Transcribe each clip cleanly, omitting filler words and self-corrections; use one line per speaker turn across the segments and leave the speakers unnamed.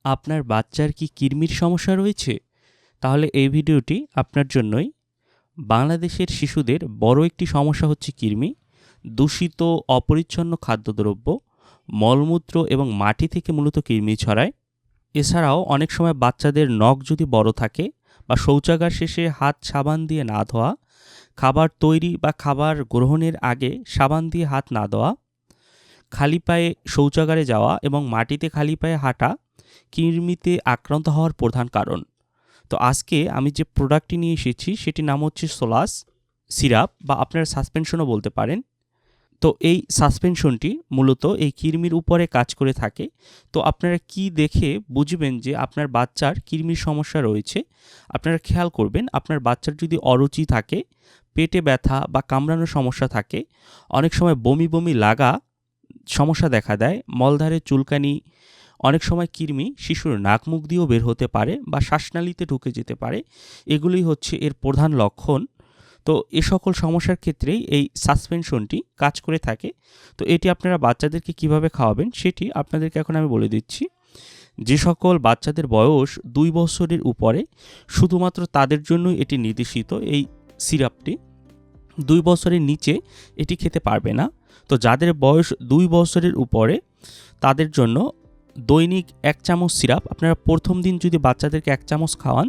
আপনার বাচ্চার কি কৃমির সমস্যা রয়েছে? তাহলে এই ভিডিওটি আপনার জন্যই। বাংলাদেশের শিশুদের বড় একটি সমস্যা হচ্ছে কৃমি। দূষিত অপরিচ্ছন্ন খাদ্যদ্রব্য, মলমূত্র এবং মাটি থেকে মূলত কৃমি ছড়ায়। এছাড়াও অনেক সময় বাচ্চাদের নখ যদি বড় থাকে বা শৌচাগার শেষে হাত সাবান দিয়ে না ধোয়া, খাবার তৈরি বা খাবার গ্রহণের আগে সাবান দিয়ে হাত না ধোয়া, খালি পায়ে শৌচাগারে যাওয়া এবং মাটিতে খালি পায়ে হাঁটা কৃমিতে আক্রান্ত হওয়ার প্রধান কারণ। তো আজকে আমি যে প্রোডাক্টটি নিয়ে এসেছি সেটির নাম হচ্ছে সোলাস সিরাপ, বা আপনারা সাসপেনশনও বলতে পারেন। তো এই সাসপেনশনটি মূলত এই কৃমির উপরে কাজ করে থাকে। তো আপনারা কি দেখে বুঝবেন যে আপনার বাচ্চার কৃমির সমস্যা রয়েছে? আপনারা খেয়াল করবেন, আপনার বাচ্চার যদি অরুচি থাকে, পেটে ব্যথা বা কামড়ানোর সমস্যা থাকে, অনেক সময় বমি বমি লাগা সমস্যা দেখা দেয়, মলদ্বারে চুলকানি, অনেক সময় কৃমি শিশুর নাক মুখ দিয়েও বের হতে পারে বা শ্বাসনালীতে ঢুকে যেতে পারে, এগুলোই হচ্ছে এর প্রধান লক্ষণ। তো এ সকল সমস্যার ক্ষেত্রেই এই সাসপেনশনটি কাজ করে থাকে। তো এটি আপনারা বাচ্চাদেরকে কিভাবে খাওয়াবেন সেটি আপনাদেরকে এখন আমি বলে দিচ্ছি। যে সকল বাচ্চাদের বয়স 2 বছরের উপরে, শুধুমাত্র তাদের জন্যই এটি নির্দেশিত। এই সিরাপটি 2 বছরের নিচে এটি খেতে পারবে না। তো যাদের বয়স 2 বছরের উপরে তাদের জন্য দৈনিক 1 চামচ সিরাপ আপনারা প্রথম দিন যদি বাচ্চাদেরকে 1 চামচ খাওয়ান,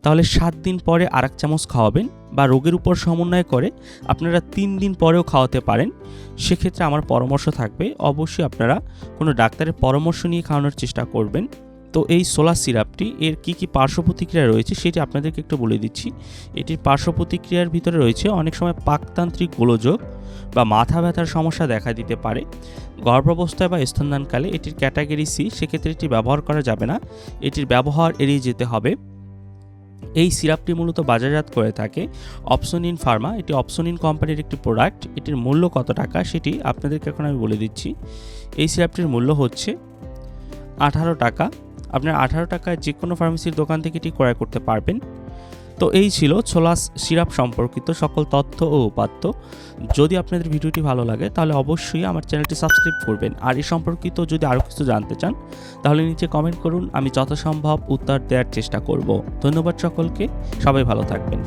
তাহলে 7 দিন পরে আর 1 চামচ খাওয়াবেন, বা রোগের উপর সমন্বয় করে আপনারা 3 দিন পরেও খাওয়াতে পারেন। সেক্ষেত্রে আমার পরামর্শ থাকবে অবশ্যই আপনারা কোনো ডাক্তারের পরামর্শ নিয়ে খাওয়ানোর চেষ্টা করবেন। তো এই সোলাস সিরাপটি এর কী কী পার্শ্ব প্রতিক্রিয়া রয়েছে সেটি আপনাদেরকে একটু বলে দিচ্ছি। এটির পার্শ্ব প্রতিক্রিয়ার ভিতরে রয়েছে অনেক সময় পাকতান্ত্রিক গোলযোগ বা মাথা ব্যথার সমস্যা দেখা দিতে পারে। গর্ভাবস্থায় বা স্তন্যদানকালে এটির ক্যাটাগরি সি, সেক্ষেত্রে এটি ব্যবহার করা যাবে না, এটির ব্যবহার এড়িয়ে যেতে হবে। এই সিরাপটি মূলত বাজারজাত করে থাকে অপসোনিন ফার্মা। এটি অপসোনিন কোম্পানির একটি প্রোডাক্ট। এটির মূল্য কত টাকা সেটি আপনাদেরকে এখন আমি বলে দিচ্ছি। এই সিরাপটির মূল্য হচ্ছে 18 টাকা। আপনার 18 টাকায় যে কোনো ফার্মেসির দোকান থেকে এটি ক্রয় করতে পারবেন। তো এই ছিল সোলাস সিরাপ সম্পর্কিত সকল তথ্য ও উপাত্ত। যদি আপনাদের ভিডিওটি ভালো লাগে তাহলে অবশ্যই আমার চ্যানেলটি সাবস্ক্রাইব করবেন। আর এই সম্পর্কিত যদি আরও কিছু জানতে চান তাহলে নিচে কমেন্ট করুন, আমি যথাসম্ভব উত্তর দেওয়ার চেষ্টা করব। ধন্যবাদ সকলকে, সবাই ভালো থাকবেন।